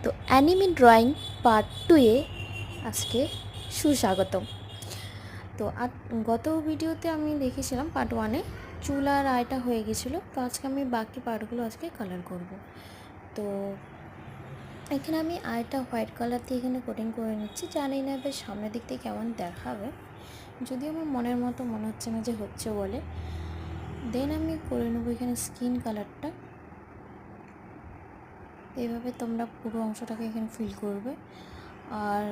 তো enemy drawing part 2-এ আজকে সুস্বাগতম। তো গত ভিডিওতে আমি দেখেছিলাম পার্ট 1-এ চুল আর আইটা হয়ে গেছিলো, তো আজকে আমি বাকি পার্টগুলো আজকে কালার করব। তো এখানে আমি আইটা হোয়াইট কালার দিয়ে এখানে কোটিং করে নিচ্ছি। জানি না এবার সামনের দিক থেকে কেমন দেখাবে, যদিও আমার মনের মতো মনে হচ্ছে না যে হচ্ছে বলে। দেন আমি করে নেবো এখানে স্কিন কালারটা। এইভাবে তোমরা পুরো অংশটাকে এখানে ফিল করবে। আর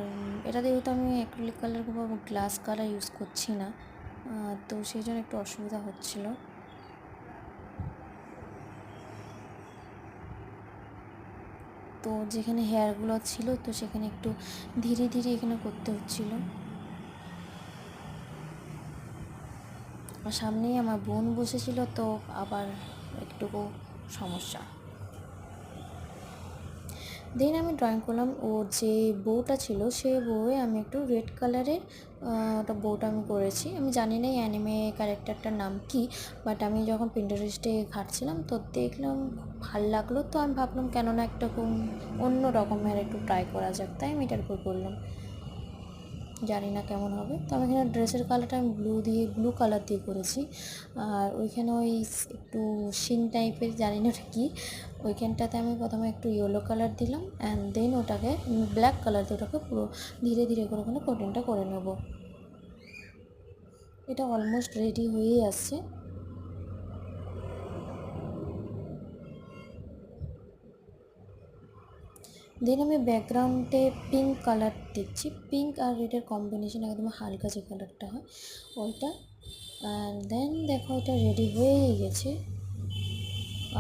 এটা যেহেতু আমি অ্যাক্রিলিক কালার বা গ্লাস কালার ইউজ করছি না, তো সেই জন্য একটু অসুবিধা হচ্ছিল। তো যেখানে হেয়ারগুলো ছিল তো সেখানে একটু ধীরে ধীরে এখানে করতে হচ্ছিল। আর সামনেই আমার বোন বসেছিল, তো আবার একটুকু সমস্যা। দেন আমি ড্রয়িং করলাম ওর যে বউটা ছিল, সে বউয়ে আমি একটু রেড কালারের ওটা বউটা আমি করেছি। আমি জানি না এই অ্যানিমে ক্যারেক্টারটার নাম কি, বাট আমি যখন পিন্টারেস্টে ঘাঁটছিলাম তো দেখলাম ভাল লাগলো, তো আমি ভাবলাম কেননা একটা অন্য রকমের একটু ট্রাই করা যাক, তাই আমি এটার উপর করলাম। জানি না কেমন হবে। তো আমি এখানে ড্রেসের কালারটা আমি ব্লু কালার দিয়ে করেছি। আর ওইখানে ওই একটু শিন টাইপের, জানি না ওটা কী, ওইখানটাতে আমি প্রথমে একটু ইয়েলো কালার দিলাম অ্যান্ড দেন ওটাকে ব্ল্যাক কালার দিয়ে ওটাকে পুরো ধীরে ধীরে করে ওখানে কোটিংটা করে নেব। এটা অলমোস্ট রেডি হয়েই আসছে। দেন আমি ব্যাকগ্রাউন্ডে পিঙ্ক কালার দিচ্ছি। পিঙ্ক আর রেডের কম্বিনেশন একদম হালকা যে কালারটা হয় ওইটা। আর দেন দেখো এটা রেডি হয়েই গেছে।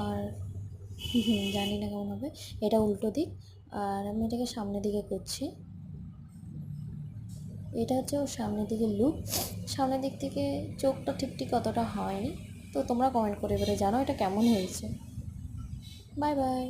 আর জানি না কেমন হবে, এটা উল্টো দিক। আর আমি এটাকে সামনের দিকে করছি। এটা হচ্ছে ওর সামনের দিকে লুক। সামনের দিক থেকে চোখটা ঠিক ঠিক অতটা হয়নি, তো তোমরা কমেন্ট করে এবারে জানো এটা কেমন হয়েছে। Bye bye.